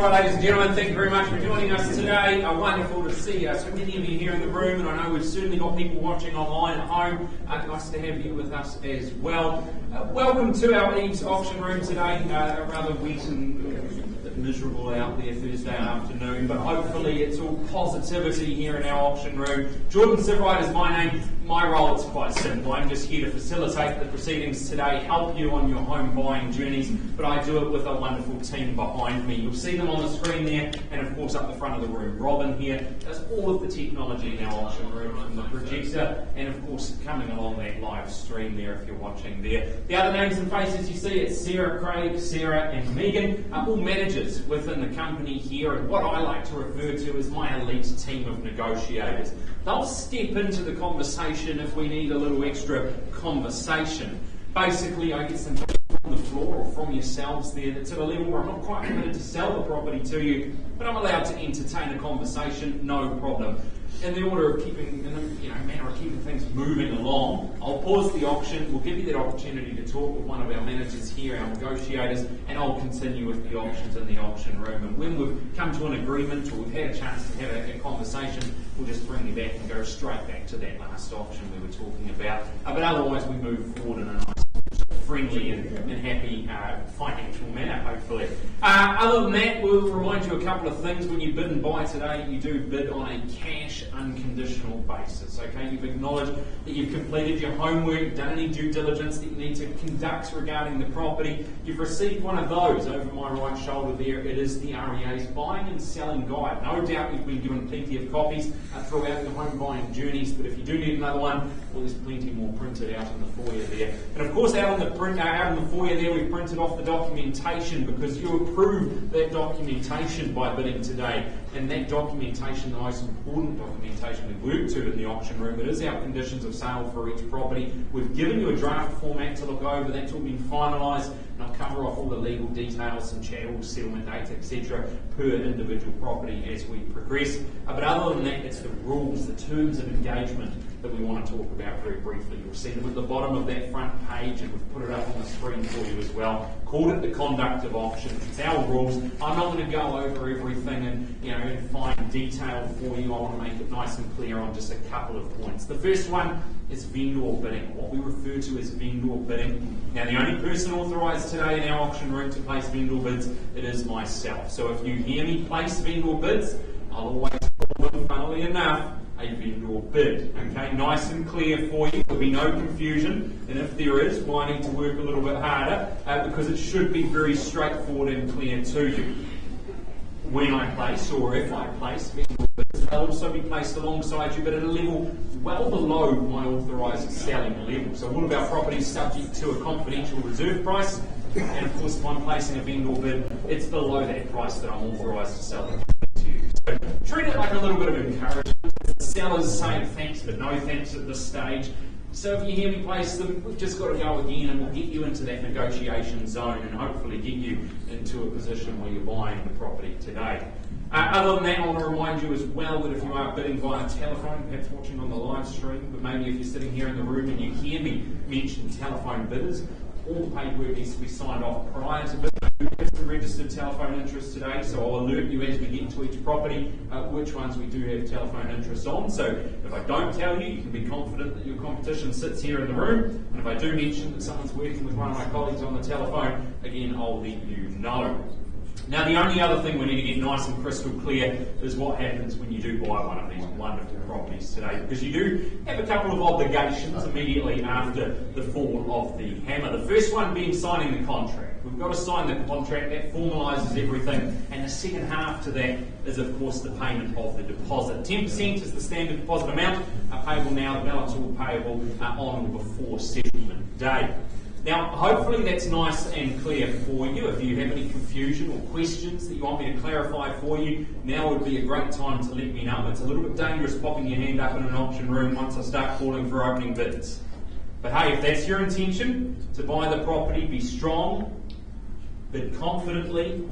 right, ladies and gentlemen, thank you very much for joining us today. Wonderful to see so many of you here in the room, and I know we've certainly got people watching online at home. Nice to have you with us as well. Welcome to our EVES auction room today. Rather wet and miserable out there Thursday afternoon, but hopefully it's all positivity here in our auction room. Jordan Sivright is my name. My role is quite simple. I'm just here to facilitate the proceedings today, help you on your home buying journeys, but I do it with a wonderful team behind me. You'll see them on the screen there, and of course up the front of the room. Robin here does all of the technology in our auction room, from the projector, and of course coming along that live stream there if you're watching there. The other names and faces you see, it's Sarah, Craig, Sarah and Megan, all managers within the company here, and what I like to refer to as my elite team of negotiators. They'll step into the conversation if we need a little extra conversation. Basically, I get some from the floor or from yourselves there that's at a level where I'm not quite committed to sell the property to you, but I'm allowed to entertain a conversation, no problem. In the order of keeping, manner of keeping things moving along, I'll pause the auction. We'll give you that opportunity to talk with one of our managers here, our negotiators, and I'll continue with the auctions in the auction room. And when we've come to an agreement or we've had a chance to have a conversation, we'll just bring you back and go straight back to that last auction we were talking about. But otherwise, we move forward in a nice, friendly and happy financial manner, hopefully. Other than that, we'll remind you a couple of things. When you bid and buy today, you do bid on a cash, unconditional basis. Okay, you've acknowledged that you've completed your homework, done any due diligence that you need to conduct regarding the property. You've received one of those over my right shoulder there. It is the REA's Buying and Selling Guide. No doubt you've been given plenty of copies throughout your home buying journeys, but if you do need another one, well, there's plenty more printed out in the foyer there. And of course, out in the foyer there, we've printed off the documentation because you approved that documentation by bidding today. And that documentation, the most important documentation we work to in the auction room, it is our conditions of sale for each property. We've given you a draft format to look over. That's all been finalised, and I'll cover off all the legal details and chattels, settlement dates, etc. per individual property as we progress. But other than that, it's the rules, the terms of engagement that we want to talk about very briefly. You'll see them at the bottom of that front page, and we've put it up on the screen for you as well. Called it the conduct of auction. It's our rules. I'm not going to go over everything in fine detail for you. I want to make it nice and clear on just a couple of points. The first one is vendor bidding, what we refer to as vendor bidding. Now, the only person authorised today in our auction room to place vendor bids, it is myself. So if you hear me place vendor bids, I'll always call them, funnily enough, a vendor bid. Okay, nice and clear for you. There'll be no confusion, and if there is, well, I need to work a little bit harder because it should be very straightforward and clear to you. When I place, or if I place vendor bids, they'll also be placed alongside you, but at a level well below my authorised selling level. So all of our properties subject to a confidential reserve price, and of course, if I'm placing a vendor bid, it's below that price that I'm authorised to sell it to you. So treat it like a little bit of encouragement. The seller's saying thanks, but no thanks at this stage. So if you hear me place them, we've just got to go again, and we'll get you into that negotiation zone and hopefully get you into a position where you're buying the property today. Other than that, I want to remind you as well that if you are bidding via telephone, perhaps watching on the live stream, but maybe if you're sitting here in the room and you hear me mention telephone bidders, all the paperwork needs to be signed off prior to bidding. We have some registered telephone interest today, so I'll alert you as we get to each property which ones we do have telephone interest on. So if I don't tell you, you can be confident that your competition sits here in the room. And if I do mention that someone's working with one of my colleagues on the telephone, again, I'll let you know. Now, the only other thing we need to get nice and crystal clear is what happens when you do buy one of these wonderful properties today, because you do have a couple of obligations immediately after the fall of the hammer. The first one being signing the contract. We've got to sign the contract. That formalises everything, and the second half to that is, of course, the payment of the deposit. 10% is the standard deposit amount, payable now. The balance all payable on or before settlement day. Now, hopefully that's nice and clear for you. If you have any confusion or questions that you want me to clarify for you, now would be a great time to let me know. It's a little bit dangerous popping your hand up in an auction room once I start calling for opening bids. But hey, if that's your intention, to buy the property, be strong, bid confidently,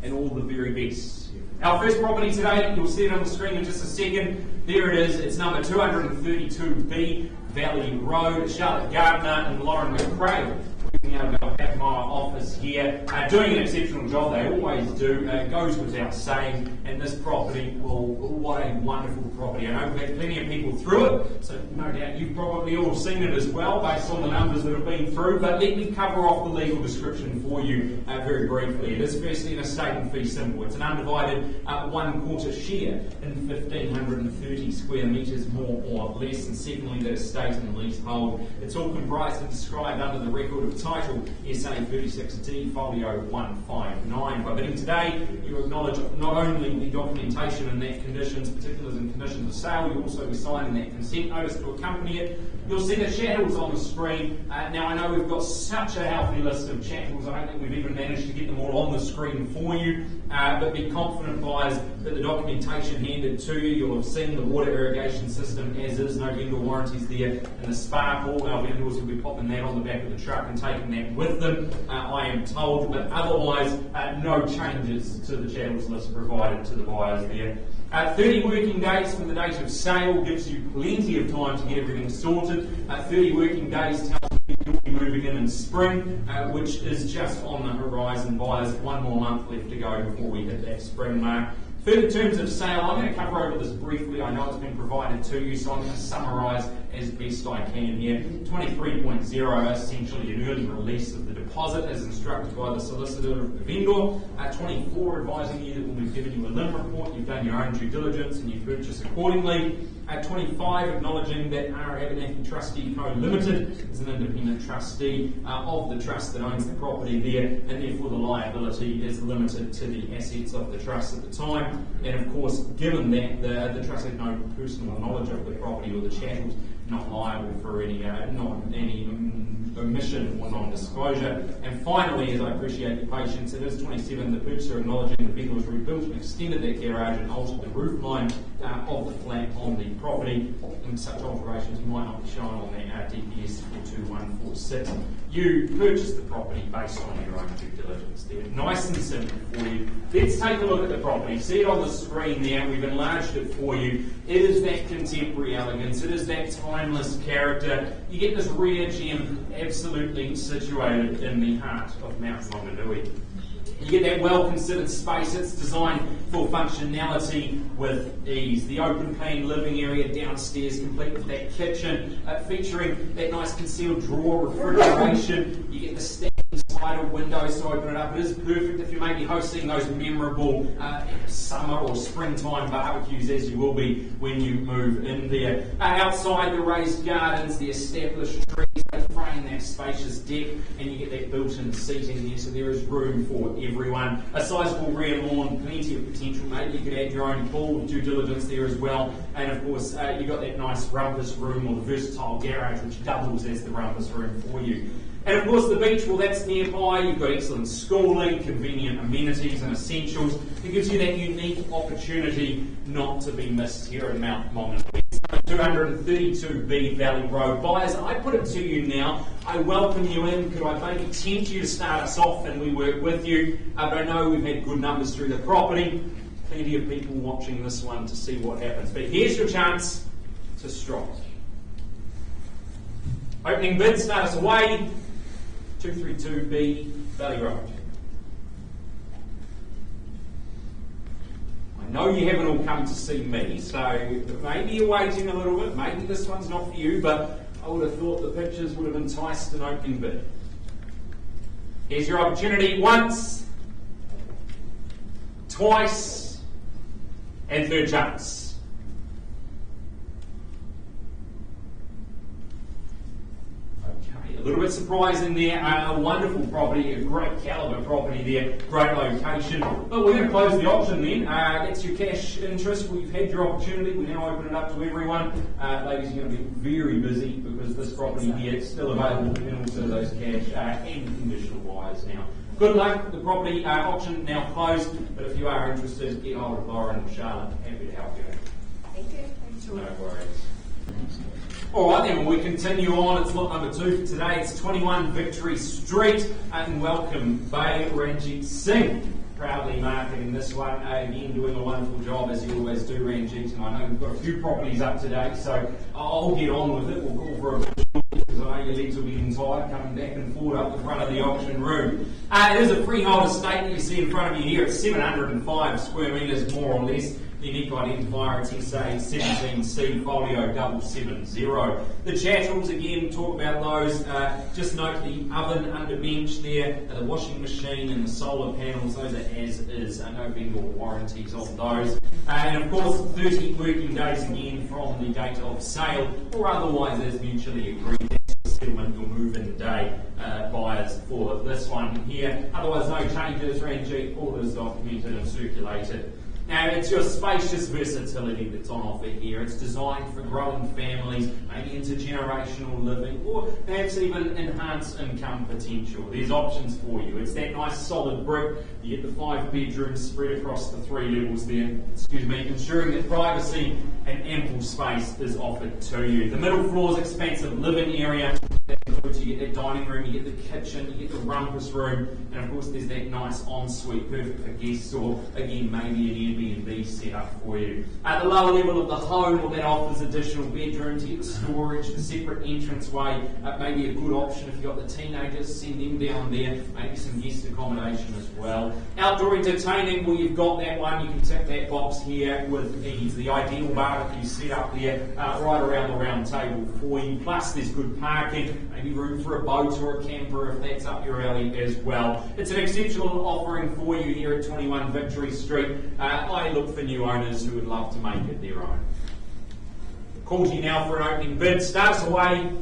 and all the very best. Our first property today, you'll see it on the screen in just a second. There it is. It's number 232B, Valley Road, Charlotte Gardner and Lauren McRae. Working out of our I have my office here, doing an exceptional job. They always do. It goes without saying. And this property, well, what a wonderful property. I know we've had plenty of people through it, so no doubt you've probably all seen it as well, based on the numbers that have been through. But let me cover off the legal description for you very briefly. It is firstly an estate and fee simple. It's an undivided 1/4 share in 1,530 square metres, more or less. And secondly, the estate and leasehold. It's all comprised and described under the record of title SA 36D Folio 159. By bidding today, you acknowledge not only the documentation and that conditions, particulars and conditions of sale, you also be signing that consent notice to accompany it. You'll see the chattels on the screen. Now I know we've got such a healthy list of chattels, I don't think we've even managed to get them all on the screen for you, but be confident, buyers, that the documentation handed to you, you'll have seen the water irrigation system as is, no vendor warranties there, and the sparkle. Our vendors will be popping that on the back of the truck and taking that with them, I am told, but otherwise no changes to the chattels list provided to the buyers there. 30 working days from the date of sale gives you plenty of time to get everything sorted. 30 working days tells you you'll be moving in spring, which is just on the horizon. Buyers, one more month left to go before we hit that spring mark. Further terms of sale, I'm going to cover over this briefly. I know it's been provided to you, so I'm going to summarise as best I can here. 23.0, essentially an early release of the deposit as instructed by the solicitor of the vendor. 24, advising you that when we've given you a LIM report, you've done your own due diligence and you purchase accordingly. 25, acknowledging that our Abernathy Trustee Co Limited is an independent trustee of the trust that owns the property there, and therefore the liability is limited to the assets of the trust at the time. And of course, given that the trust had no personal knowledge of the property or the chattels, not liable for any omission or non-disclosure. And finally, as I appreciate your patience, it is 27, the purchaser acknowledging the vendor has rebuilt and extended their garage and altered the roof line of the flat on the property, and such alterations might not be shown on that DPS 42146. You purchased the property based on your own due diligence there. Nice and simple for you. Let's take a look at the property. See it on the screen there. We've enlarged it for you. It is that contemporary elegance. It is that timeless character. You get this rare gem absolutely situated in the heart of Mount Maunganui. You get that well-considered space. It's designed for functionality with ease. The open plan living area downstairs, complete with that kitchen, featuring that nice concealed drawer refrigeration. You get the standing slider windows to open it up. It is perfect if you may be hosting those memorable summer or springtime barbecues, as you will be when you move in there. Outside, the raised gardens, the established trees, they frame that spacious deck, and you get that built-in seating there, so there is room for everyone. A sizable rear lawn, plenty of potential. Maybe you could add your own pool due diligence there as well. And of course, you've got that nice rumpus room or the versatile garage, which doubles as the rumpus room for you. And of course the beach, well, that's nearby. You've got excellent schooling, convenient amenities and essentials. It gives you that unique opportunity not to be missed here in Mount Maunganui. 232B Valley Road. Buyers, I put it to you now. I welcome you in. Could I maybe tempt you to start us off and we work with you? But I know we've had good numbers through the property. Plenty of people watching this one to see what happens. But here's your chance to strike. Opening bid, start us away. 232B Valley Road. I know you haven't all come to see me, so maybe you're waiting a little bit, maybe this one's not for you, but I would have thought the pictures would have enticed an opening bid. Here's your opportunity once, twice, and third chance. A little bit surprising there, a wonderful property, a great calibre property there, great location. But we're going to close the auction then. That's your cash interest. We've had your opportunity. We now open it up to everyone. Ladies are going to be very busy because this property here is still available, and also those cash and conditional buyers now. Good luck. The property auction now closed, but if you are interested, get hold of Lauren and Charlotte. Happy to help you. Thank you. No worries. All right, then we continue on. It's lot number 2 for today. It's 21 Victory Street, and welcome Bay Ranjit Singh. Proudly marketing this one, again doing a wonderful job as you always do, Ranjit. And I know we've got a few properties up today, so I'll get on with it. We'll call for a visual because I know your legs will be getting tired coming back and forth up the front of the auction room. It is a freehold estate that you see in front of you here. It's 705 square metres, more or less. The unique identifier is SA17C folio 770. The chattels, again, talk about those. Just note the oven under bench there, the washing machine and the solar panels, those are as is. No vendor warranties on those. And of course, 30 working days again from the date of sale, or otherwise as mutually agreed. That's the settlement or move-in day buyers for this one here. Otherwise, no changes, Ranjit, all is documented and circulated. Now, it's your spacious versatility that's on offer here. It's designed for growing families, maybe intergenerational living, or perhaps even enhanced income potential. There's options for you. It's that nice solid brick. You get the 5 bedrooms spread across the 3 levels there, ensuring that privacy and ample space is offered to you. The middle floor's expansive living area. You get that dining room, you get the kitchen, you get the rumpus room, and of course there's that nice ensuite, perfect for guests, or again maybe an Airbnb set up for you. At the lower level of the home, well, that offers additional bedrooms, you get the storage, the separate entranceway, maybe a good option if you've got the teenagers, send them down there, maybe some guest accommodation as well. Outdoor entertaining, well, you've got that one, you can tick that box here with ease. The ideal barbecue set up there right around the round table for you, plus there's good parking, maybe room for a boat or a camper if that's up your alley as well. It's an exceptional offering for you here at 21 Victory Street. I look for new owners who would love to make it their own. Call to you now for an opening bid. Start us away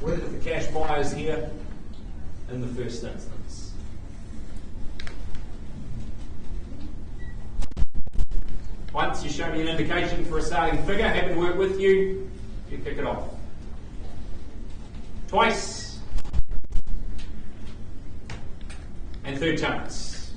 with the cash buyers here in the first instance. Once you show me an indication for a starting figure, happy to work with you, you kick it off. Twice. And third chance.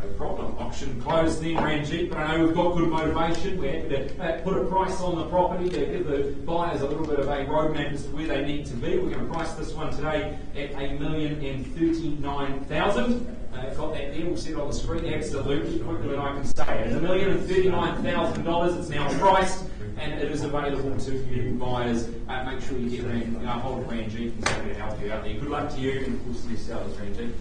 No problem. Auction closed then, Ranjit, but I know we've got good motivation. We're happy to put a price on the property to give the buyers a little bit of a roadmap as to where they need to be. We're going to price this one today at $1,039,000. Got that there, we'll see it on the screen, absolutely, quicker than I can say it. It's $1,039,000, it's now priced, and it is available to you buyers. Make sure you get hold of Ranjit and somebody to help you out there. Good luck to you, and of course to your sellers, Ranjit.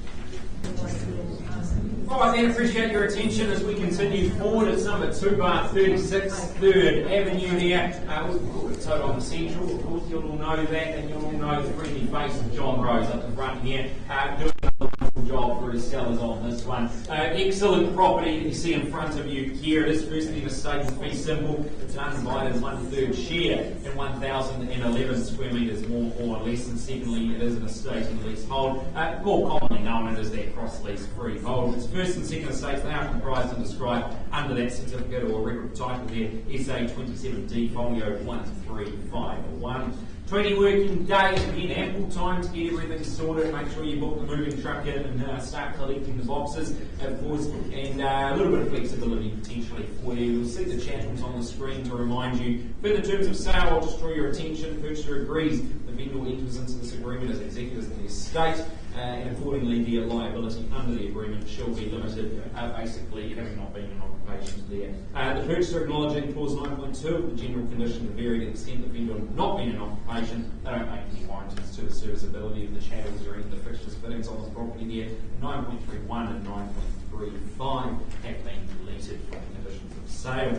Alright then, appreciate your attention as we continue forward. It's number 2 bar 36 3rd Avenue here. We've called it Tauranga Central, of course you'll all know that, and you'll all know the friendly face of John Rose up the front here. Doing a wonderful job for his sellers on this one. Excellent property that you see in front of you here. It is firstly the statement fee simple. It's an undivided 1/3 share and 1,011 square metres more or less. And secondly, it is an estate and leasehold, more commonly known as that cross-lease freehold. Its first and second estates, they are comprised and described under that certificate or record title there, SA27D folio 1351. 20 working days, again, ample time to get everything sorted. Make sure you book the moving truck in and start collecting the boxes, of course, and a little bit of flexibility potentially for you. You'll see the channels on the screen to remind you. Further terms of sale, I'll just draw your attention. Purchaser agrees the vendor enters into this agreement as executors of the estate, and accordingly the liability under the agreement shall be limited, basically having not been in occupation there. The purchaser acknowledging clause 9.2 of the general condition to vary the extent the vendor has not been in occupation. They don't make any warranties to the serviceability of the chattels or any of the fixtures fittings on the property there. 9.31 and 9.35 have been deleted from the conditions of sale.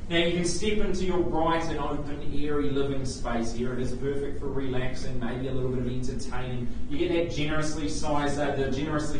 Now you can step into your bright and open, airy living space here. It is perfect for relaxing, maybe a little bit of entertaining. You get that generously sized bedrooms.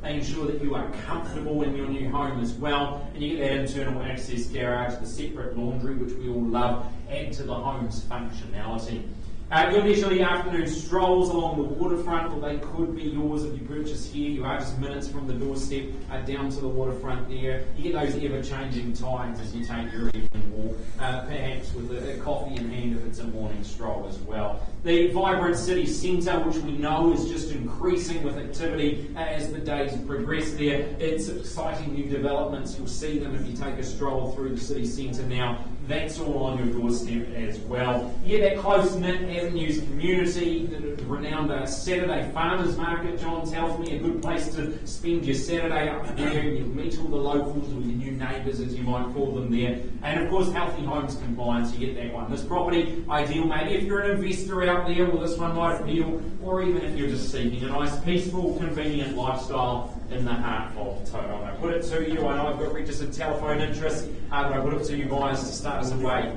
They ensure that you are comfortable in your new home as well. And you get that internal access garage, the separate laundry, which we all love, add to the home's functionality. Your leisurely afternoon strolls along the waterfront, well, they could be yours if you purchase here. You are just minutes from the doorstep down to the waterfront there. You get those ever-changing tides as you take your evening walk, perhaps with a coffee in hand if it's a morning stroll as well. The vibrant city centre, which we know is just increasing with activity as the days progress there. It's exciting new developments. You'll see them if you take a stroll through the city centre now. that's all on your doorstep as well. Yeah, that close-knit Avenues community, the renowned Saturday Farmers Market, John tells me, a good place to spend your Saturday up there. You'll meet all the locals or your new neighbours, as you might call them there. And of course, Healthy Homes Compliance, you get that one. This property, ideal maybe if you're an investor out there, well, this one might appeal, or even if you're just seeking a nice, peaceful, convenient lifestyle in the heart of Tauranga. I put it to you, I know I've got registered telephone interest, but I put it to you guys to start us away.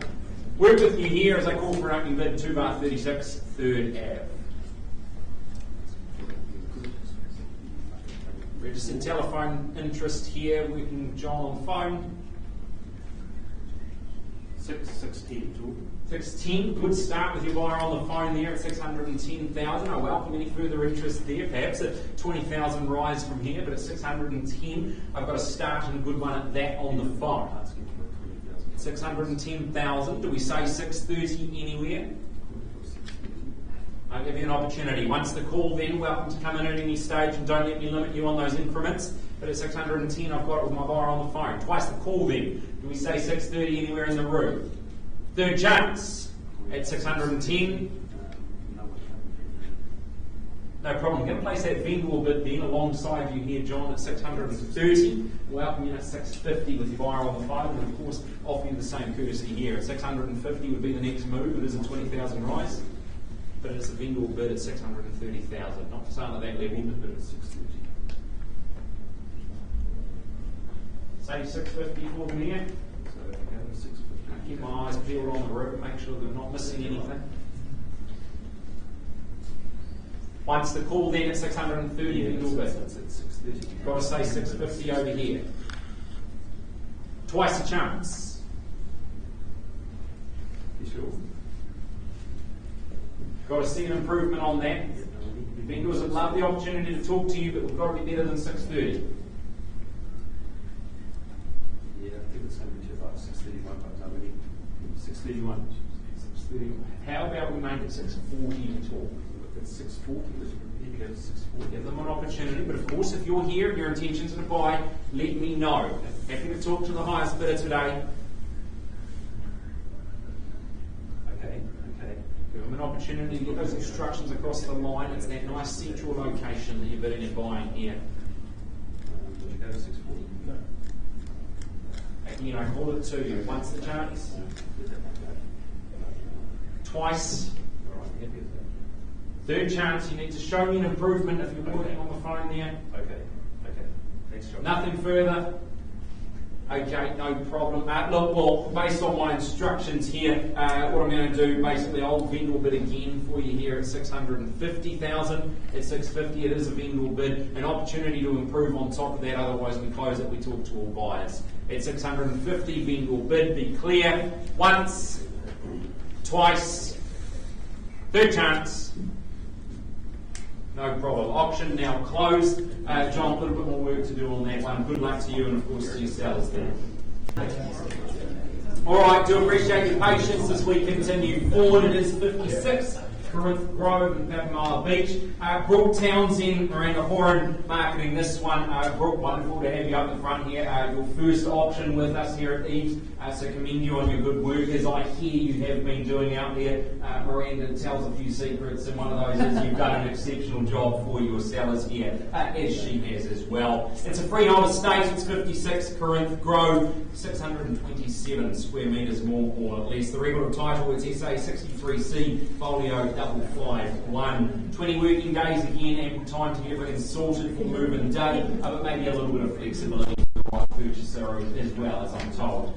Work with you here as I call for an opening bid, 2 bar 36, 3rd Ave. Registered telephone interest here, working John on phone. 610. 610, good start with your buyer on the phone there at 610,000. I welcome any further interest there, perhaps a 20,000 rise from here, but at 610, I've got a start and a good one at that on the phone. 610,000, do we say 630 anywhere? I'll give you an opportunity. Once the call then, welcome to come in at any stage and don't let me limit you on those increments. But at 610, I've got it with my buyer on the phone. Twice the call then. Do we say 630 anywhere in the room? Third chance at 610. No problem. I'm going to place that vendor bid then alongside you here, John, at 630. Welcome you at 650 with your buyer on the phone, and of course offer you the same courtesy here. At 650 would be the next move. It is a 20,000 rise, but it's a vendor bid at 630,000. Not for sale at that level, but at 630. Say 650 for them here. Keep my eyes peeled on the road, make sure they're not missing anything. Once the call then at 630, got to say 650 over here. Twice a chance. You sure? Got to see an improvement on that. The vendors would love the opportunity to talk to you, but we've got to be better than 630. Yeah, I think it's going to be about 631 by the time we need 631. 630. How about we make it 640 to talk? It's 640, you go to 640. Give them an opportunity, but of course, if you're here and your intentions are to buy, let me know. Happy to talk to the highest bidder today. Okay. Give them an opportunity to get those instructions across the line. It's that nice central location that you're bidding and buying here. Did you go to 640? No. Again, I call it to you. Once the chance, twice. All right, happy with that. Third chance, you need to show me an improvement if you're working on the phone there. Okay. Thanks, John. Nothing further. Okay, no problem. Look, well, based on my instructions here, what I'm going to do, basically, I'll vendor bid again for you here at 650,000. At 650, it is a vendor bid. An opportunity to improve on top of that, otherwise we close it, we talk to all buyers. At 650, vendor bid, be clear. Once, twice, third chance. No problem. Auction now closed. John, a little bit more work to do on that one. Good luck to you and, of course, to your sellers there. All right, do appreciate your patience as we continue forward. It is 56. Corinth Grove and Papamala Beach. Brooke Townsend, Miranda Horan, marketing this one. Brooke, wonderful to have you up the front here. Your first auction with us here at EVES, so commend you on your good work, as I hear you have been doing out there. Miranda tells a few secrets, and one of those is you've done an exceptional job for your sellers here, as she has as well. It's a freehold estate. It's 56 Corinth Grove, 627 square metres more or less. The record of title is SA 63C, folio 551. 20 working days again, ample time to get everything sorted for move and day, but maybe a little bit of flexibility for the right purchaser as well, as I'm told.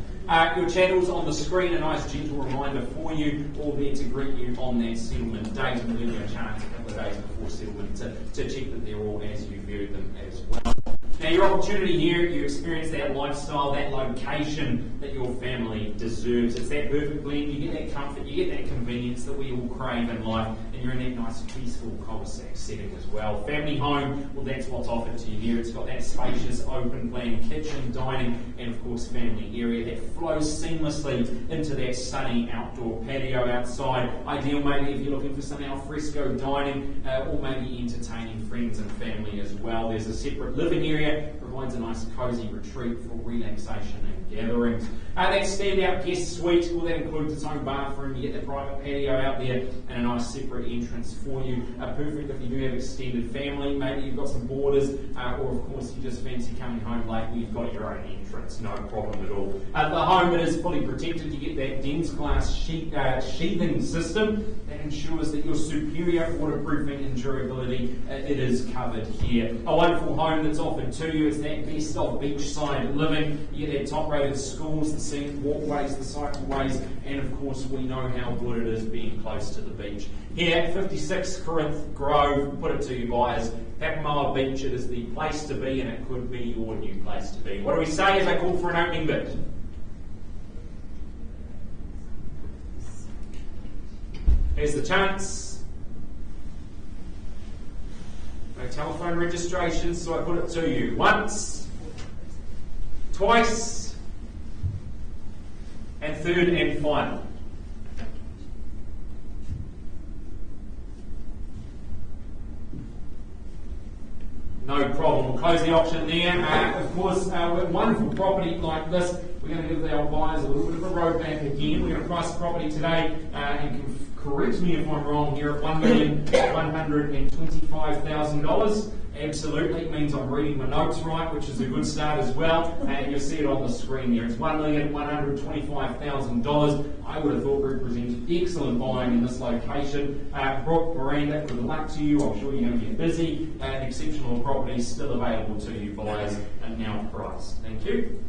Your channel's on the screen, a nice gentle reminder for you, all there to greet you on that settlement date, and we'll give you a chance a couple of days before settlement to check that they're all as you viewed them as well. Now, your opportunity here, you experience that lifestyle, that location that your family deserves. It's that perfect blend. You get that comfort, you get that convenience that we all crave in life, and you're in that nice peaceful cul-de-sac setting as well. Family home, well, that's what's offered to you here. It's got that spacious open plan kitchen, dining, and of course family area that flows seamlessly into that sunny outdoor patio outside. Ideal maybe if you're looking for some al fresco dining or maybe entertaining friends and family as well. There's a separate living area, provides a nice cosy retreat for relaxation and gatherings. That standout guest suite, well, that includes its own bathroom. You get the private patio out there and a nice separate entrance for you. Perfect if you do have extended family. Maybe you've got some boarders, or of course you just fancy coming home late. Well, you've got your own entrance, no problem at all. The home, it is fully protected. You get that dense glass sheathing system that ensures that your superior waterproofing and durability, it is covered here. A wonderful home that's offered to you. It's that best of beachside living. You get that top-rated schools, the scenic walkways, the cycleways, and of course we know how good it is being close to the beach. Here at 56 Corinth Grove, put it to you buyers, Papamoa Beach, it is the place to be, and it could be your new place to be. What do we say as I call for an opening bid? Here's the chance. No telephone registration, so I put it to you once, twice, and third and final. No problem. We'll close the auction there. Of course, with a wonderful property like this, we're going to give our buyers a little bit of a roadmap again. We're going to price the property today, and correct me if I'm wrong here, at $1,125,000. Absolutely, it means I'm reading my notes right, which is a good start as well. And you'll see it on the screen here. It's $1,125,000. I would have thought represented excellent buying in this location. Brooke, Miranda, good luck to you. I'm sure you're going to get busy. Exceptional properties still available to you buyers and now priced. Thank you.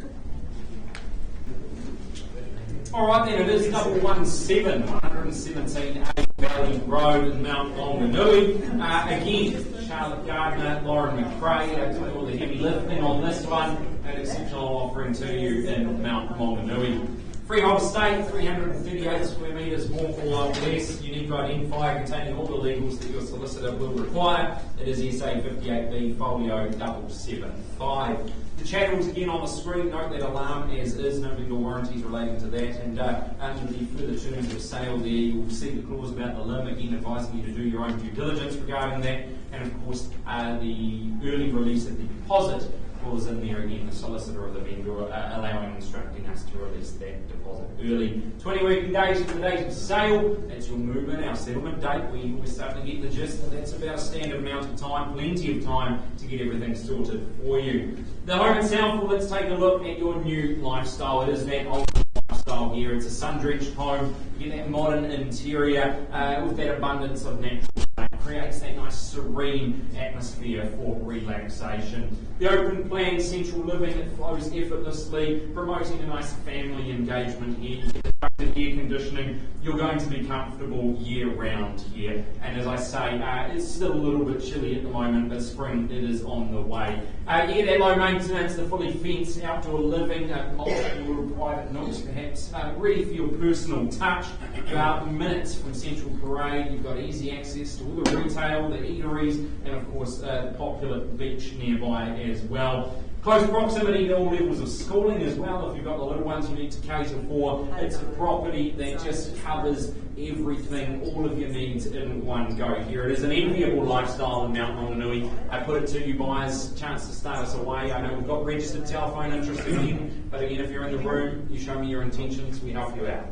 All right, then it is 117 Valley Road in Mount Maunganui. Again, Charlotte Gardner, Lauren McRae, doing all the heavy lifting on this one. An exceptional offering to you in Mount Maunganui. Freehold estate, 338 square metres, more or less. Unique identifier containing all the legals that your solicitor will require. It is SA 58B folio 775. The chattels again on the screen, note that alarm as is, no legal warranties relating to that, and under the further terms of sale there you'll see the clause about the limb, again advising you to do your own due diligence regarding that, and of course the early release of the deposit clause in there again, the solicitor of the vendor allowing and instructing us to release that deposit early. 20 working days from the date of sale, that's your movement, our settlement date. We're starting to get the gist, and that's about a standard amount of time, plenty of time to get everything sorted for you. The home itself, well, let's take a look at your new lifestyle. It is that old lifestyle here. It's a sun-drenched home. You get that modern interior with that abundance of natural light. It creates that nice serene atmosphere for relaxation. The open plan central living, it flows effortlessly, promoting a nice family engagement here. You get the ducted air conditioning. You're going to be comfortable year round here. And as I say, it's still a little bit chilly at the moment, but spring, it is on the way. You get that low maintenance, the fully fenced outdoor living, multiple little private nooks perhaps, ready for your personal touch. About minutes from Central Parade, you've got easy access to all the retail, the eateries, and of course the popular beach nearby as well. Close proximity to all levels of schooling as well. If you've got the little ones you need to cater for, it's a property that just covers everything, all of your needs in one go here. It is an enviable lifestyle in Mount Maunganui. I put it to you buyers, chance to start us away. I know we've got registered telephone interest again, but again, if you're in the room, you show me your intentions, we help you out.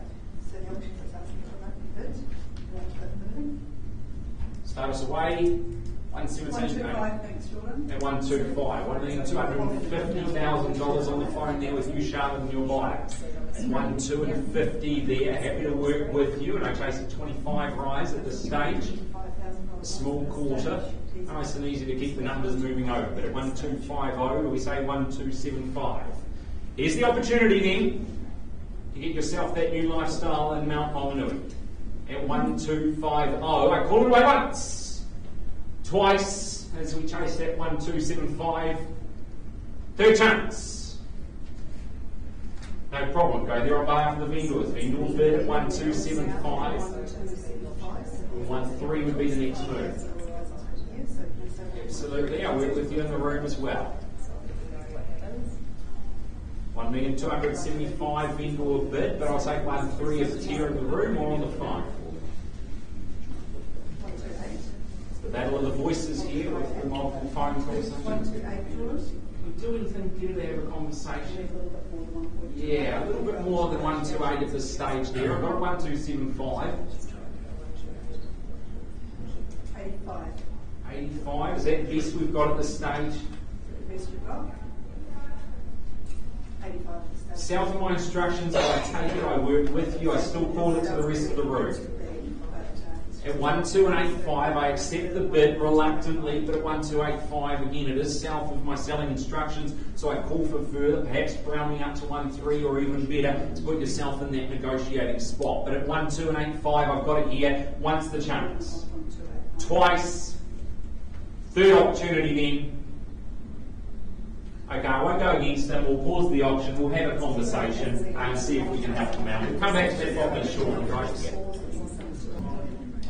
Start us away. 117. 125, thanks, Jordan. At 125. $1,250,000 on the phone there with you, Charlotte, and your buyer. 1,250 there. Happy to work with you, and I chase a 25 rise at this stage. A small quarter. Nice and easy to keep the numbers moving over. But at 1,250, we say 1,275. Here's the opportunity then to get yourself that new lifestyle in Mount Maunganui. At 1,250, I call it away once. Twice, as we chase that 1,275. Third chance. No problem, go there on behalf of the vendors. Vendors bid at 1275. 13 would be the next move. Absolutely, I'll work with you in the room as well. 1,275,000 vendor bid, but I'll take 13 if it's here in the room or on the phone. It's the battle of the voices here with the multiple phone calls. We do anything good to have a conversation? Yeah, a little bit more than 128 at this stage there. I've got 1275. 85. 85, is that the best we've got at this stage? The best we've got. 85 at this stage. South of my instructions, I take it, I work with you, I still call it to the rest of the room. At 1285, I accept the bid reluctantly, but at 1285, again, it is south of my selling instructions, so I call for further, perhaps rounding up to 13 or even better to put yourself in that negotiating spot. But at 1285, I've got it here, once the chance. Twice. Third opportunity then. Okay, I won't go against them. We'll pause the auction. We'll have a conversation and see if we can help them out. We'll come back to that properly shortly, guys.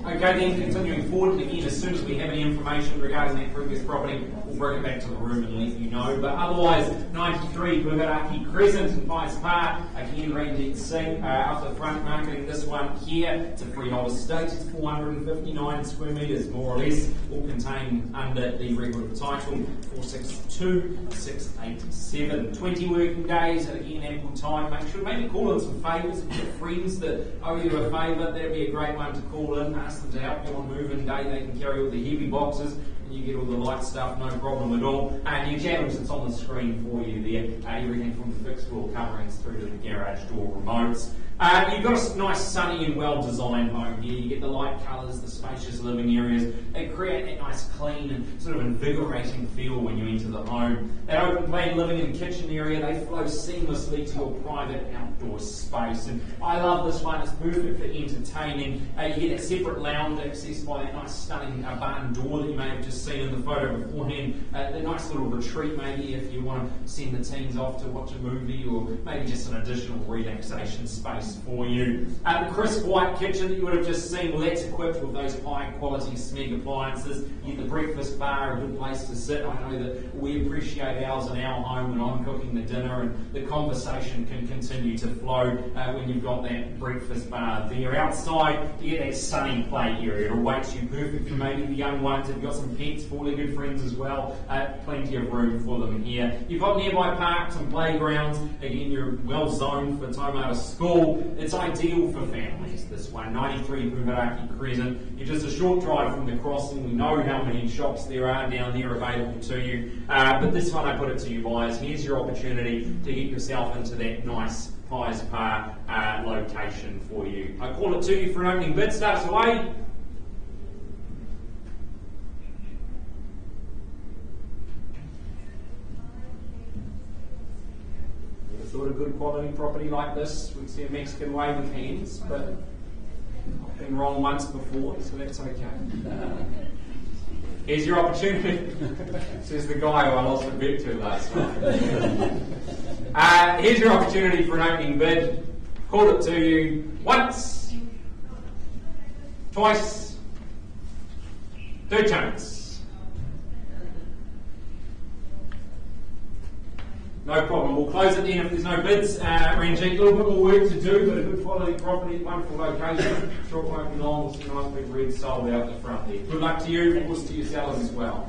Okay, then continuing forward, and again, as soon as we have any information regarding that previous property, we'll bring it back to the room and let you know. But otherwise, 93 Bugaraki Crescent in Pies Park, again, Ranjit Singh up the front marketing this one here. It's a freehold estate, it's 459 square metres, more or less, all contained under the record of title 462687. 20 working days, and again, ample time. Make sure, maybe call in some favours if you've got friends that owe you a favour. That'd be a great one to call in. Ask them to help you on moving day. They can carry all the heavy boxes and you get all the light stuff, no problem at all. And your channels, it's on the screen for you there. Everything from the fixed floor coverings through to the garage door remotes. You've got a nice sunny and well designed home here. You get the light colours, the spacious living areas. They create that nice clean and sort of invigorating feel when you enter the home. That open plan living and kitchen area, they flow seamlessly to your private outdoor space. And I love this one, it's perfect for entertaining. You get that separate lounge accessed by that nice stunning barn door that you may have just seen in the photo beforehand. The nice little retreat maybe if you want to send the teens off to watch a movie, or maybe just an additional relaxation space for you. The crisp white kitchen that you would have just seen, well, that's equipped with those high quality Smeg appliances. You get the breakfast bar, a good place to sit. I know that we appreciate ours in our home when I'm cooking the dinner, and the conversation can continue to flow when you've got that breakfast bar there. Outside, you get that sunny play area. It awaits you, perfect for maybe the young ones. If you've got some pets, for all their good friends as well, plenty of room for them here. You've got nearby parks and playgrounds. Again, you're well zoned for Tauranga school. It's ideal for families, this one. 93 Bugaraki Crescent. You're just a short drive from the crossing. We know how many shops there are down there available to you. But this one, I put it to you buyers. Here's your opportunity to get yourself into that nice Pies Park location for you. I call it to you for an opening bid. Starts away. Thought a good quality property like this would see a Mexican wave of hands, but I've been wrong once before, so that's okay. Here's your opportunity, says the guy who I lost a bet to last night. Here's your opportunity for an opening bid. Called it to you once, twice, third chance. No problem. We'll close it then if there's no bids. Ranjit, a little bit more work to do, but a good quality property, wonderful location. Sure it won't be long. We'll see a nice big red sold out the front there. Good luck to you, of course to your sellers as well.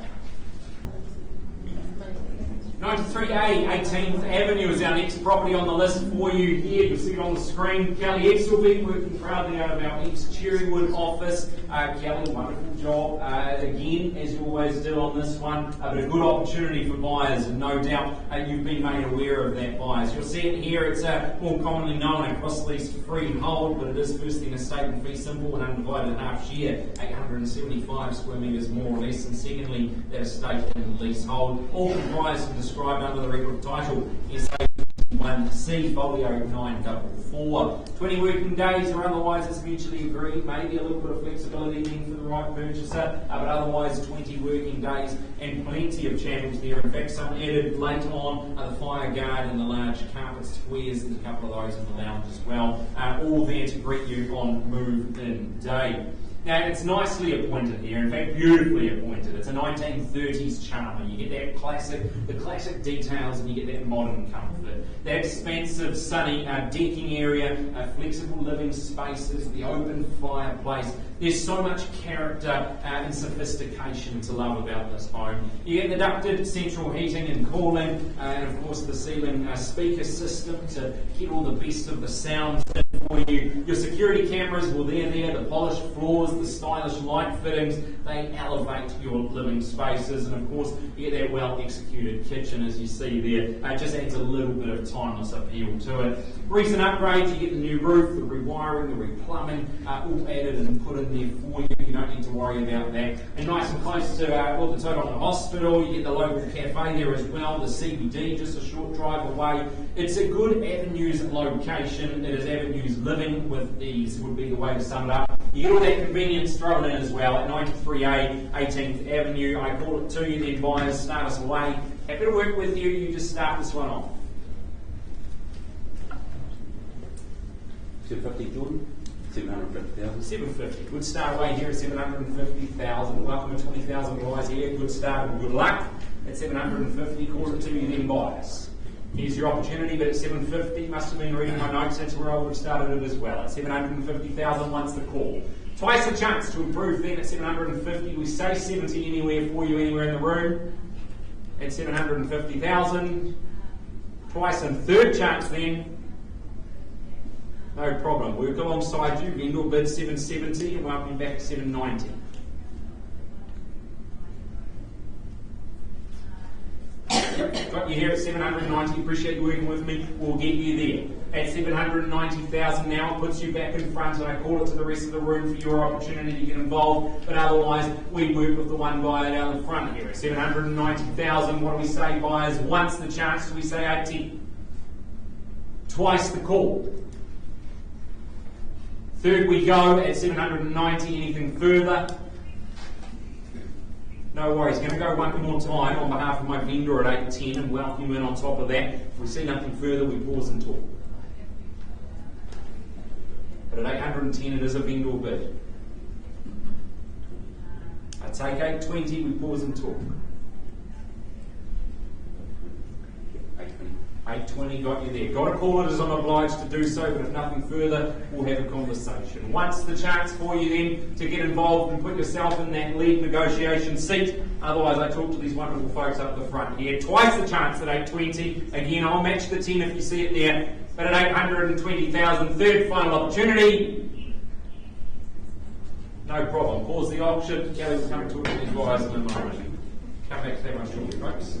93A, 18th Avenue is our next property on the list for you here. You'll see it on the screen. Kelly Exelby working proudly out of our East Cherrywood office. Kelly, wonderful job again, as you always do on this one, but a good opportunity for buyers, and no doubt you've been made aware of that, buyers. You'll see it here. It's more commonly known as cross-lease freehold, but it is firstly an estate and fee simple and undivided half share, 875 square metres more or less, and secondly that estate and leasehold, all comprised and described under the record title SA 1C, folio 944. 20 working days or otherwise it's mutually agreed, maybe a little bit of flexibility then for the right purchaser, but otherwise 20 working days and plenty of channels there. In fact, some added later on the fire guard and the large carpet squares, and a couple of those in the lounge as well, all there to greet you on move-in day. Now, it's nicely appointed here, in fact, beautifully appointed. It's a 1930s charmer. You get that the classic details, and you get that modern comfort. That expansive, sunny decking area, flexible living spaces, the open fireplace. There's so much character and sophistication to love about this home. You get the ducted central heating and cooling, and of course the ceiling speaker system to get all the best of the sound for you. Your security cameras, well, they're there. The polished floors, the stylish light fittings, they elevate your living spaces, and of course you get that well-executed kitchen, as you see there. It just adds a little bit of timeless appeal to it. Recent upgrades, you get the new roof, the rewiring, the replumbing, all added and put in there for you. You don't need to worry about that. And nice and close to the Tauranga Hospital, you get the local cafe there as well, the CBD just a short drive away. It's a good avenues location. It is avenues living with ease would be the way to sum it up. You get all that convenience thrown in as well at 93A 18th Avenue. I call it to you, then buyers, start us away. Happy to work with you. You just start this one off. 750, Jordan? 750,000. 750. Good start away here at 750,000. Welcome to 20,000 guys here. Good start and good luck at 750. Call it to you, then buyers. Here's your opportunity, but at 750, must have been reading my notes, that's where I would have started it as well. At 750,000 once the call. Twice the chance to improve then at 750. We say 70 anywhere for you, anywhere in the room. At 750,000. Twice and third chance then. No problem. Work alongside you. Vendor bid 770 and welcome you back at 790. Got you here at 790. Appreciate you working with me. We'll get you there. At 790,000 now, it puts you back in front, and I call it to the rest of the room for your opportunity to get involved. But otherwise, we work with the one buyer down the front here. At 790,000, what do we say, buyers? Once the chance, we say 80. Twice the call. Third we go at 790. Anything further? No worries. Going to go one more time on behalf of my vendor at 810 and welcome you in on top of that. If we see nothing further, we pause and talk. But at 810, it is a vendor bid. I take 820, we pause and talk. 820 got you there. Got to call it as I'm obliged to do so, but if nothing further, we'll have a conversation. Once the chance for you then to get involved and put yourself in that lead negotiation seat. Otherwise, I talk to these wonderful folks up the front here. Twice the chance at 820. Again, I'll match the 10 if you see it there. But at 820,000, third final opportunity. No problem. Pause the auction. Kelly will come and talk to these guys in a moment. Come back to that one shortly, folks.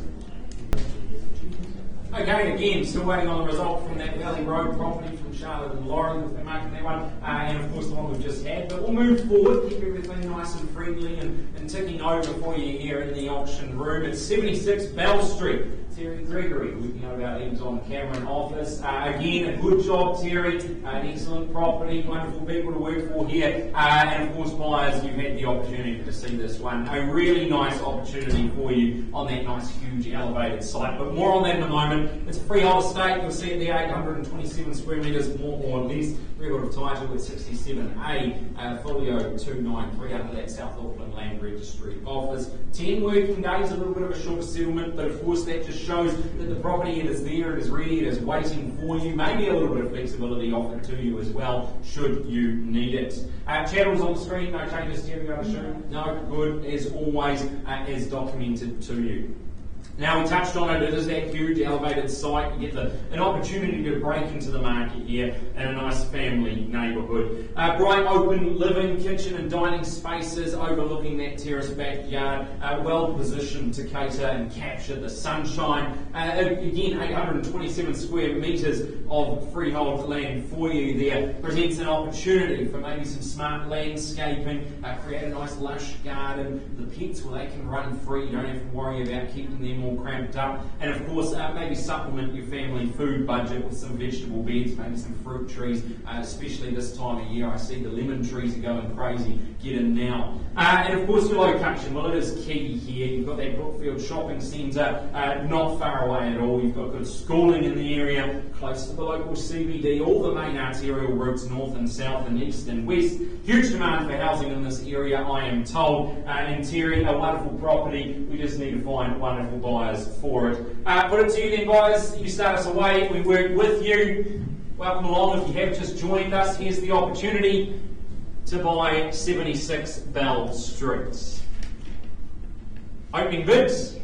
Okay, again, still waiting on the result from that Valley Road property from Charlotte and Lauren, if they're marking that one, and of course the one we've just had. But we'll move forward, keep everything nice and friendly and ticking over for you here in the auction room. It's 76 Bell Street. Terry Gregory, we know about EVES on camera in office. Again, a good job, Terry. An excellent property, wonderful people to work for here. And of course, buyers, you've had the opportunity to see this one. A really nice opportunity for you on that nice, huge, elevated site. But more on that in a moment. It's a freehold estate. You'll see it there, 827 square metres, more or less. Record of title at 67A, folio 293 under that South Auckland Land Registry Office. 10 working days, a little bit of a short settlement, but of course that just shows that the property it is there, it is ready, it is waiting for you. Maybe a little bit of flexibility offered to you as well, should you need it. Channels on the screen, no changes here, go to show. No, good, as always, as documented to you. Now, we touched on it, it is that huge elevated site. You get an opportunity to break into the market here in a nice family neighbourhood. Bright open living, kitchen and dining spaces overlooking that terrace backyard, well positioned to cater and capture the sunshine. Again, 827 square metres of freehold land for you there. Presents an opportunity for maybe some smart landscaping, create a nice lush garden. The pets, well, they can run free. You don't have to worry about keeping them all cramped up. And of course, maybe supplement your family food budget with some vegetable beds, maybe some fruit trees, especially this time of year. I see the lemon trees are going crazy. Get in now. And of course, your location. Well, it is key here. You've got that Brookfield Shopping Centre, not far away at all. You've got good schooling in the area, close to the local CBD, all the main arterial routes north and south and east and west. Huge demand for housing in this area, I am told. And Terry, a wonderful property. We just need to find wonderful buyers for it. Put it to you then, buyers. You start us away. We work with you. Welcome along. If you have just joined us, here's the opportunity to buy 76 Bell Street. Opening bids.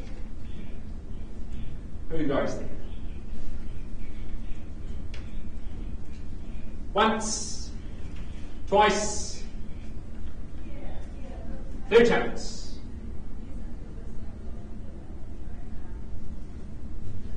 Who goes there? Once, twice, third times.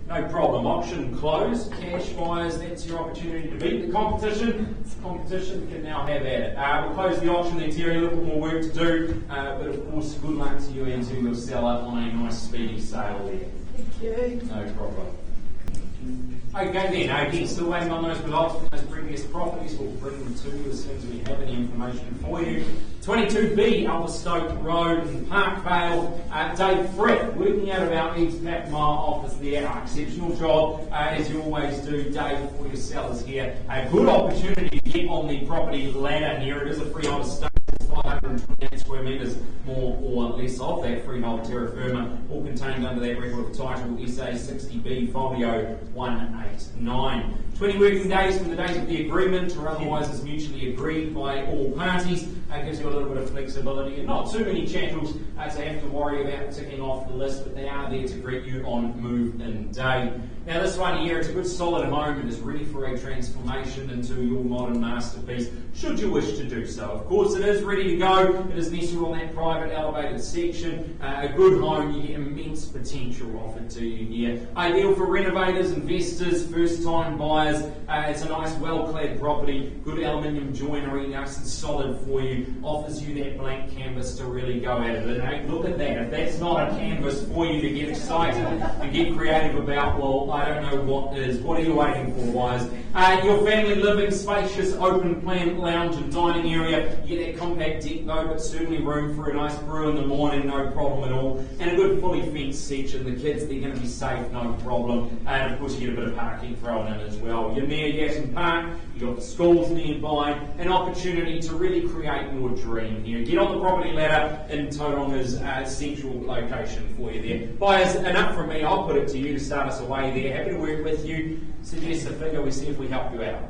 No problem. Auction closed. Cash buyers, that's your opportunity to beat the competition. It's competition, you can now have at it. We'll close the auction then, Terry. A little bit more work to do. But of course, good luck to you and to your seller on a nice speedy sale there. Thank you. No problem. Okay then, again, still waiting on those results from those previous properties. We'll bring them to you as soon as we have any information for you. 22B, Upper Stoke Road in Parkvale. Dave Frith, working out of our East Packmire office there. Exceptional job, as you always do, Dave, for your sellers here. A good opportunity to get on the property ladder here. It is a freehold estate. 528 square metres, more or less of that freehold terra firma, all contained under that record of title SA 60B Folio 189. 20 working days from the date of the agreement, or otherwise is mutually agreed by all parties. Gives you a little bit of flexibility and not too many chattels to have to worry about ticking off the list, but they are there to greet you on move-in day. Now this one here, it's a good solid home and is ready for a transformation into your modern masterpiece, should you wish to do so. Of course it is ready to go, it is nestled on that private elevated section, a good home, you get immense potential offered to you here. Ideal for renovators, investors, first time buyers, it's a nice well-clad property, good aluminium joinery, nice and solid for you, offers you that blank canvas to really go at it. And look at that, if that's not a canvas for you to get excited and get creative about, well, I don't know what is. What are you waiting for, wise? Your family living, spacious, open plan lounge and dining area. You get that compact deck though, but certainly room for a nice brew in the morning, no problem at all. And a good fully fenced section. The kids, they're going to be safe, no problem. And of course you get a bit of parking thrown in as well. You're near Yatton Park, you've got the schools nearby, an opportunity to really create your dream here. Get on the property ladder in Tauranga's central location for you there. Buyers, enough from me, I'll put it to you to start us away there. Happy to work with you. Suggest a figure, we see if we help you out.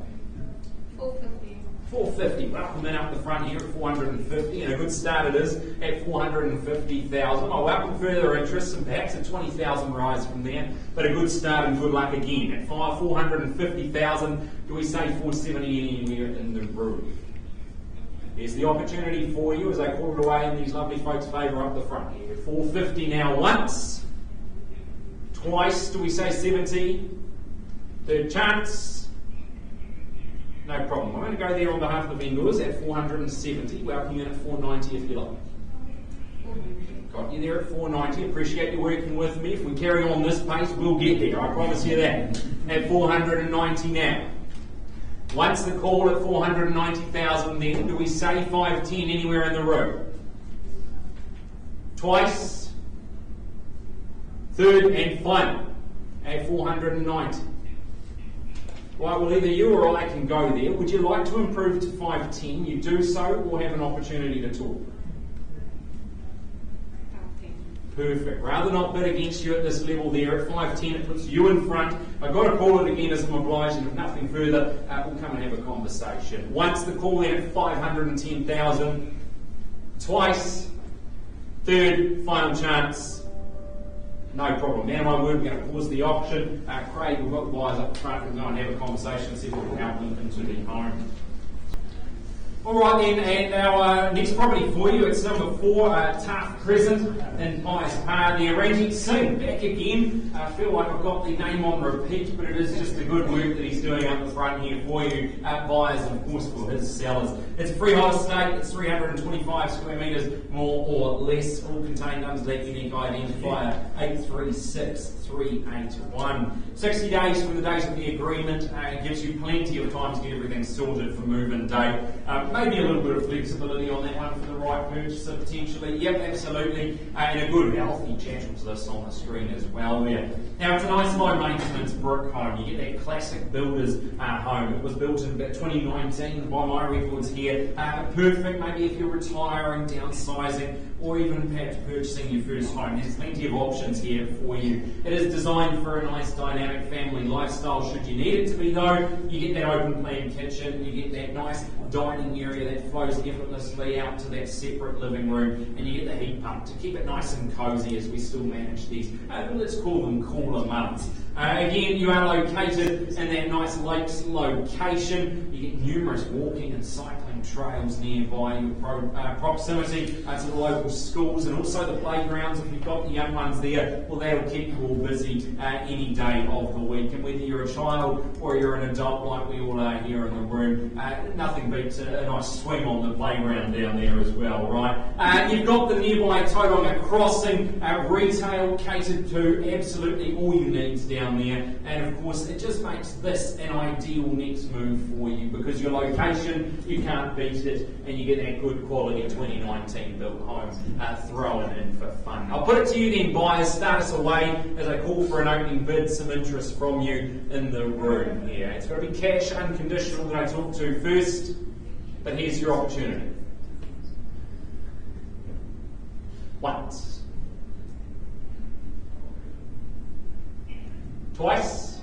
450. 450. Well, come in up the front here at 450, and a good start it is at 450,000. I welcome further interest, and perhaps a 20,000 rise from there, but a good start and good luck again. At 450,000, do we say 470 anywhere in the room? There's the opportunity for you as I call it away in these lovely folks' favour up the front here. 450 now once. Twice, do we say 70? Third chance. No problem. I'm going to go there on behalf of the vendors at 470. Welcome in at 490 if you like. Got you there at 490. Appreciate you working with me. If we carry on this pace, we'll get there. I promise you that. At 490 now. Once the call at 490,000 then, do we say 510 anywhere in the room? Twice. Third and final at 490. Right, well either you or I can go there. Would you like to improve to 510? You do so or have an opportunity to talk? Perfect. Rather not bid against you at this level there at 510, it puts you in front. I've got to call it again as I'm obliged, and if nothing further, we'll come and have a conversation. Once the call in at 510,000, twice, third, final chance, no problem. Now my word, we're going to pause the auction. Craig, we've got the buyers up front, we'll go and have a conversation, see if we can help them into the home. Alright then, and our next property for you, it's number 4, Taft Crescent in Pies Par. The Ranjit Singh, back again. I feel like I've got the name on repeat, but it is just the good work that he's doing up the front here for you, buyers and of course for his sellers. It's a freehold estate, it's 325 square metres, more or less, all contained under that unique identifier 836381. 60 days from the date of the agreement gives you plenty of time to get everything sorted for move-in date. Maybe a little bit of flexibility on that one for the right purchaser potentially. Yep, absolutely. And a good healthy channel to this on the screen as well there. Now it's a nice low maintenance brick home. You get that classic builder's home. It was built in about 2019 by my records here. Perfect maybe if you're retiring, downsizing, or even perhaps purchasing your first home. There's plenty of options here for you. It is designed for a nice dynamic family lifestyle should you need it to be though. You get that open plan kitchen, you get that nice dining area that flows effortlessly out to that separate living room, and you get the heat pump to keep it nice and cosy as we still manage these, let's call them cooler months. Again, you are located in that nice lakes location. You get numerous walking and cycling trails nearby, your proximity to the local schools and also the playgrounds. If you've got the young ones there, well, that'll keep you all busy any day of the week. And whether you're a child or you're an adult like we all are here in the room, nothing beats a nice swing on the playground down there as well, right? You've got the nearby Tauranga crossing, retail catered to absolutely all you need down there, and of course it just makes this an ideal next move for you because your location, you can't beat it, and you get that good quality 2019 built home thrown in for fun. I'll put it to you then, buyers, start us away as I call for an opening bid, some interest from you in the room here. It's got to be cash unconditional that I talk to first, but here's your opportunity. Once. Twice.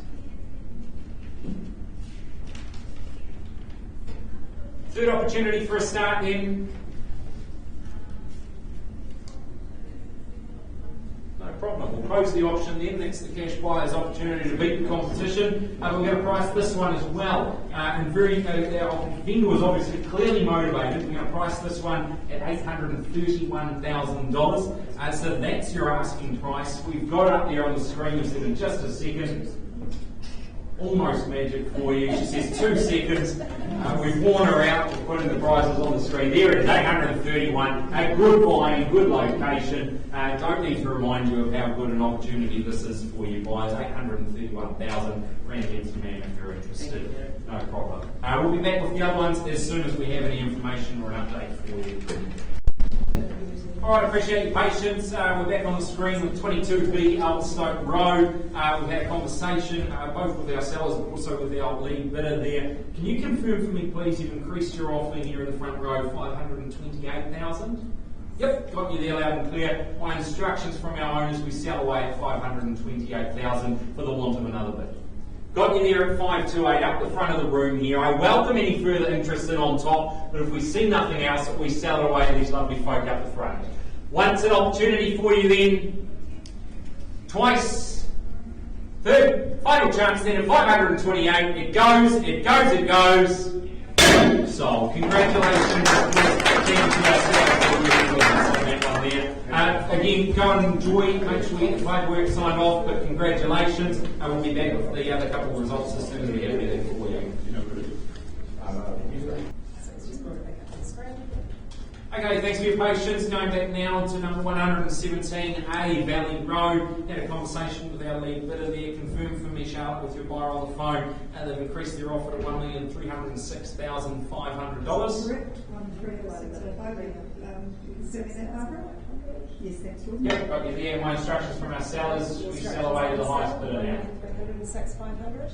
Third opportunity for a start then. No problem. We'll close the option then. That's the cash buyer's opportunity to beat the competition. We're going to price this one as well. And our vendor was obviously clearly motivated. We're going to price this one at $831,000. So that's your asking price. We've got it up there on the screen. You'll see it in just a second. Almost magic for you. She says 2 seconds. We've worn her out. We're putting the prices on the screen. There it is, 831. A good buy, good location. Don't need to remind you of how good an opportunity this is for you buyers. 831,000. Grandkids, man, if you're interested. No problem. We'll be back with the other ones as soon as we have any information or an update for you. Alright, appreciate your patience. We're back on the screen with 22B Elstoke Road. We've had a conversation both with our sellers but also with our lead bidder there. Can you confirm for me please you've increased your offer here in the front row, 528,000? Yep, got you there loud and clear. My instructions from our owners, we sell away at 528,000 for the want of another bid. Got you there at 528 up the front of the room here. I welcome any further interest in on top, but if we see nothing else, we sell it away to these lovely folk up the front. Once an opportunity for you then, twice, third, final chance then at 528. It goes, it goes, it goes. Sold. Congratulations. Again, go and enjoy, make sure you get the paperwork signed off, but congratulations. We'll be back with the other couple of results as soon as we have anything for you. Okay, thanks for your patience. Going back now to number 117A Valley Road. Had a conversation with our lead bidder there. Confirmed for me, Charlotte, with your buyer on the phone. They've increased their offer to $1,306,500. Correct. 1,306,500. Yes, that's good. Yep, got you there. My instructions from our sellers. We sell away to the highest bidder now. 106,500.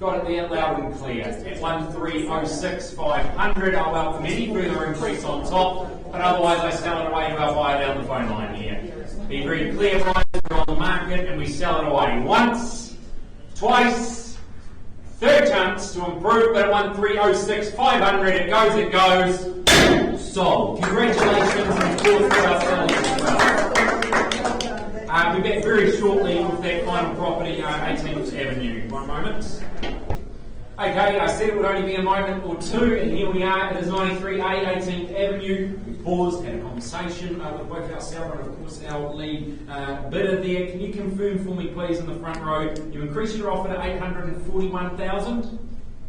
Got it there loud and clear. At 1,306,500. I'll welcome any further increase on top, but otherwise I sell it away to our buyer down the phone line here. Be very clear, prices are on the market and we sell it away once, twice, third chance to improve, but at 1,306,500 it goes, it goes. Sold. Congratulations and forth for our sellers as well. We'll be back very shortly with that final property, 18th Avenue. One moment. Okay, I said it would only be a moment or two, and here we are. It is 93A 18th Avenue. We paused, had a conversation with both our seller and, of course, our lead bidder there. Can you confirm for me, please, in the front row, you increased your offer to 841,000?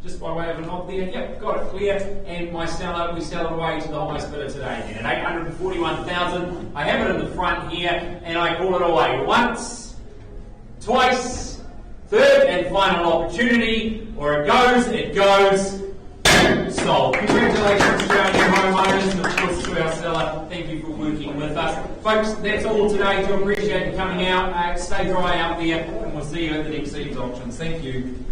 Just by way of a nod there. Yep, got it clear. And my seller, we sell it away to the highest bidder today. And at 841,000, I have it in the front here, and I call it away once, twice, third and final opportunity, or it goes, sold. Congratulations to our new homeowners, and of course to our seller. Thank you for working with us. Folks, that's all today. Do appreciate you coming out. Stay dry out there, and we'll see you at the next EVES auctions. Thank you.